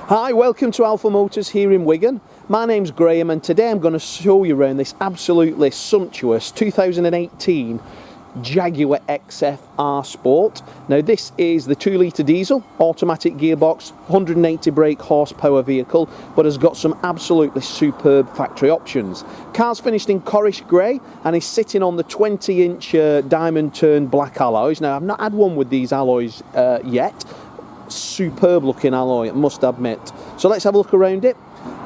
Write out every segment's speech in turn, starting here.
Hi, welcome to Alpha Motors here in Wigan. My name's Graham and today I'm going to show you around this absolutely sumptuous 2018 Jaguar XF R Sport. Now this is the 2-litre diesel, automatic gearbox, 180 brake horsepower vehicle, but has got some absolutely superb factory options. Car's finished in Corris grey and is sitting on the 20-inch diamond turned black alloys. Now I've not had one with these alloys yet. Superb looking alloy, I must admit. So let's have a look around it.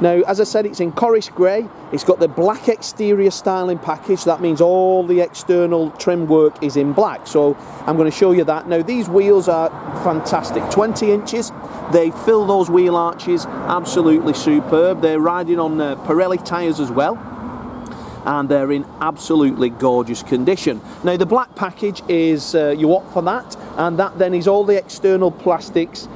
Now, as I said, it's in Corris grey. It's got the black exterior styling package. That means all the external trim work is in black. So I'm going to show you that. Now, these wheels are fantastic. 20 inches. They fill those wheel arches. Absolutely superb. They're riding on Pirelli tyres as well. And they're in absolutely gorgeous condition. Now, the black package is, you opt for that. And that then is all the external plastics,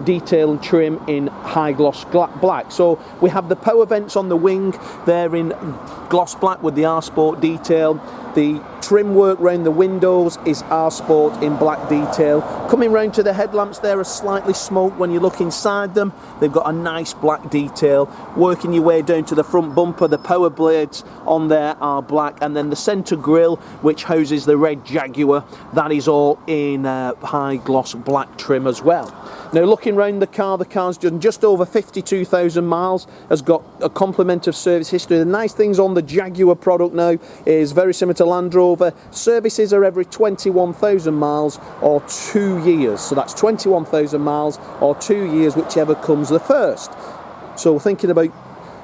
detail and trim in high gloss black. So we have the power vents on the wing, they're in gloss black with the R Sport detail. The trim work around the windows is R Sport in black detail. Coming round to the headlamps, there are slightly smoked when you look inside them. They've got a nice black detail. Working your way down to the front bumper, the power blades on there are black, and then the centre grille, which houses the red Jaguar, that is all in high gloss black trim as well. Now looking round the car's done just over 52,000 miles, has got a complement of service history. The nice things on the Jaguar product now is very similar to Land Rover. Services are every 21,000 miles or 2 years. So that's 21,000 miles or 2 years, whichever comes the first. So thinking about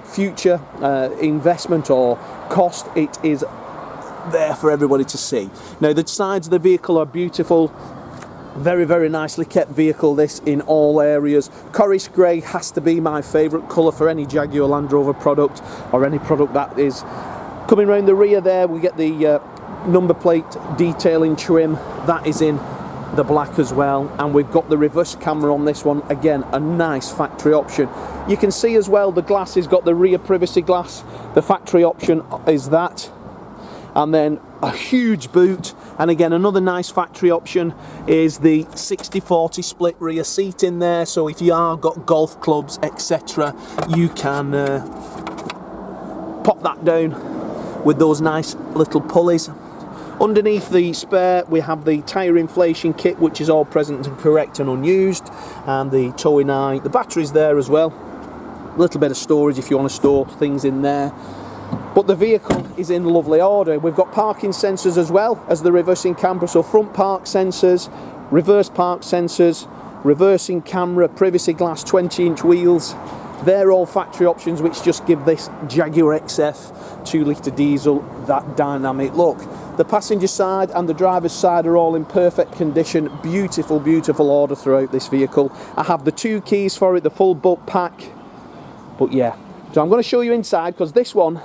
future investment or cost, it is there for everybody to see. Now the sides of the vehicle are beautiful. Very, very nicely kept vehicle, this, in all areas. Corris grey has to be my favourite colour for any Jaguar Land Rover product, or any product that is. Coming round the rear there, we get the number plate detailing trim. That is in the black as well. And we've got the reverse camera on this one. Again, a nice factory option. You can see as well the glass has got the rear privacy glass. The factory option is that. And then a huge boot, and again another nice factory option is the 60-40 split rear seat in there, so if you are got golf clubs etc, you can pop that down with those nice little pulleys. Underneath the spare we have the tyre inflation kit, which is all present and correct and unused, and the towing eye. The battery's there as well, a little bit of storage if you want to store things in there. But the vehicle is in lovely order. We've got parking sensors as well as the reversing camera, so front park sensors, reverse park sensors, reversing camera, privacy glass, 20-inch wheels. They're all factory options which just give this Jaguar XF 2-litre diesel that dynamic look. The passenger side and the driver's side are all in perfect condition. Beautiful, beautiful order throughout this vehicle. I have the 2 keys for it, the full book pack. But yeah, so I'm going to show you inside, because this one,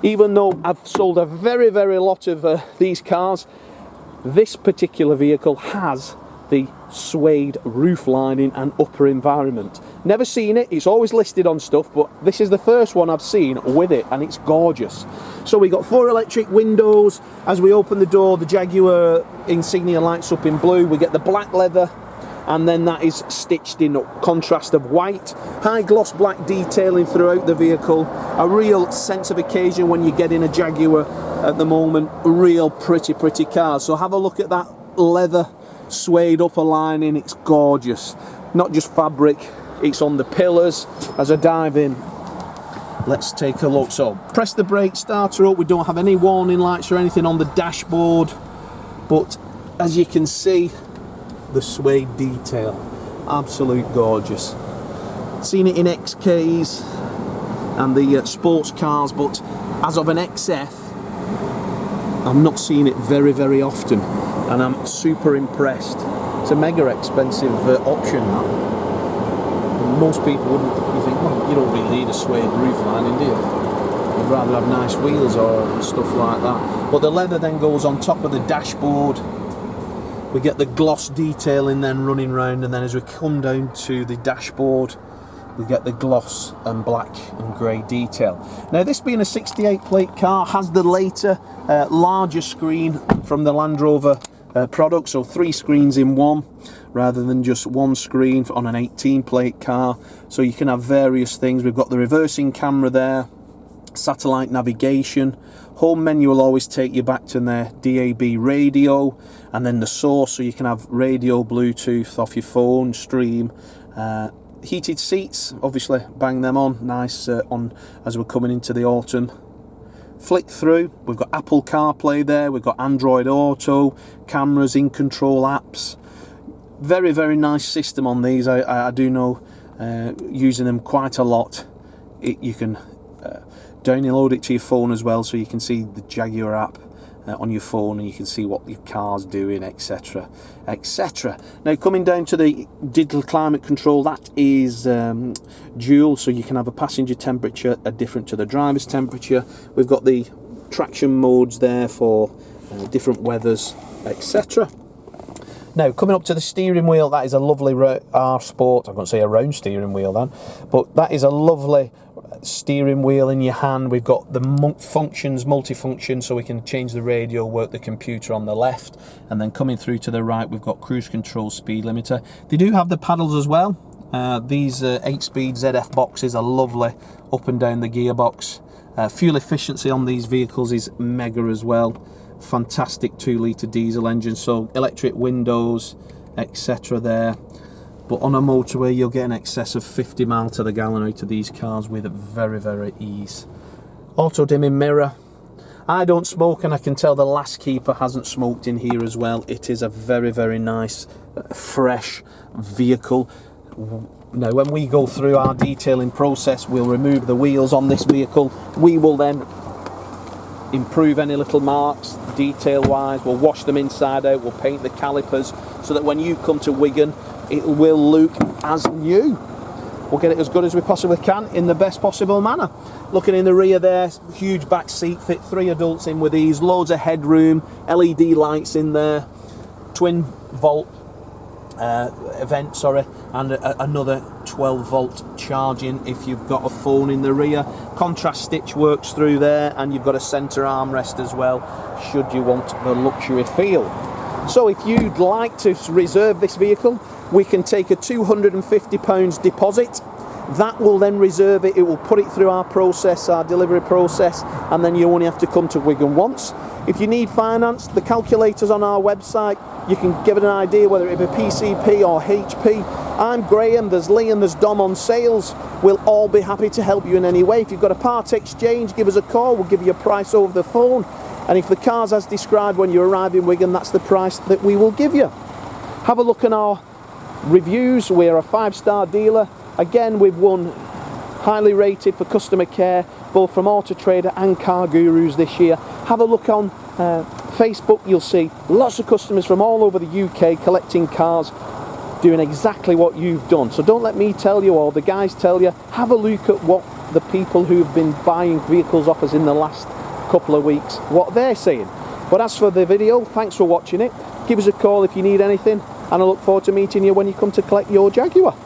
even though I've sold a very, very lot of these cars, this particular vehicle has the Suede roof lining and upper environment. Never seen it, it's always listed on stuff, but this is the first one I've seen with it, and it's gorgeous. So we got 4 electric windows. As we open the door, the Jaguar insignia lights up in blue. We get the black leather, and then that is stitched in contrast of white. High gloss black detailing throughout the vehicle. A real sense of occasion when you get in a Jaguar at the moment. Real pretty cars. So have a look at that leather suede upper lining. It's gorgeous. Not just fabric, it's on the pillars. As I dive in, let's take a look. So press the brake, starter up. We don't have any warning lights or anything on the dashboard, but as you can see, the suede detail, absolute gorgeous. Seen it in XKs and the sports cars, but as of an XF, I'm not seeing it very, very often, and I'm super impressed. It's a mega expensive option, that. Most people wouldn't. You think, well, you don't really need a suede roof lining, do you? You'd rather have nice wheels or stuff like that. But the leather then goes on top of the dashboard. We get the gloss detailing then running round, and then as we come down to the dashboard, we get the gloss and black and grey detail. Now this being a 68 plate car, has the later larger screen from the Land Rover product, so 3 screens in one rather than just one screen on an 18 plate car. So you can have various things. We've got the reversing camera there, satellite navigation, home menu will always take you back to their DAB radio, and then the source, so you can have radio, Bluetooth off your phone, stream. Heated seats, obviously bang them on, nice on as we're coming into the autumn. Flick through, we've got Apple CarPlay there, we've got Android Auto, cameras, in control apps. Very, very nice system on these. I do know, using them quite a lot. You can download it to your phone as well, so you can see the Jaguar app on your phone, and you can see what your car's doing, etc, etc. Now coming down to the digital climate control, that is dual, so you can have a passenger temperature different to the driver's temperature. We've got the traction modes there for different weathers, etc. Now coming up to the steering wheel, that is a lovely R Sport, I'm going to say a round steering wheel then, but that is a lovely steering wheel in your hand. We've got the multifunction, so we can change the radio, work the computer on the left, and then coming through to the right we've got cruise control, speed limiter. They do have the paddles as well. These 8-speed ZF boxes are lovely up and down the gearbox. Fuel efficiency on these vehicles is mega as well. Fantastic 2-litre diesel engine, so electric windows, etc. there. But on a motorway you'll get an excess of 50 miles to the gallon out of these cars with very, very ease. Auto dimming mirror. I don't smoke, and I can tell the last keeper hasn't smoked in here as well. It is a very, very nice, fresh vehicle. Now when we go through our detailing process, we'll remove the wheels on this vehicle. We will then improve any little marks detail wise, we'll wash them inside out, we'll paint the calipers so that when you come to Wigan it will look as new. We'll get it as good as we possibly can in the best possible manner. Looking in the rear there, huge back seat, fit 3 adults in with these, loads of headroom, LED lights in there, twin volt event, sorry, and another 12 volt charging if you've got a phone in the rear. Contrast stitch works through there, and you've got a centre armrest as well should you want the luxury feel. So if you'd like to reserve this vehicle, we can take a £250 deposit. That will then reserve it, it will put it through our process, our delivery process, and then you only have to come to Wigan once. If you need finance, the calculator's on our website. You can give it an idea whether it be PCP or HP. I'm Graham, there's Lee and there's Dom on sales. We'll all be happy to help you in any way. If you've got a part exchange, give us a call, we'll give you a price over the phone. And if the car's as described when you arrive in Wigan, that's the price that we will give you. Have a look at our reviews. We're a 5-star dealer. Again, we've won highly rated for customer care, both from Auto Trader and Car Gurus this year. Have a look on Facebook. You'll see lots of customers from all over the UK collecting cars, doing exactly what you've done. So don't let me tell you or the guys tell you. Have a look at what the people who've been buying vehicles off us in the last couple of weeks, what they're saying. But as for the video, thanks for watching it. Give us a call if you need anything, and I look forward to meeting you when you come to collect your Jaguar.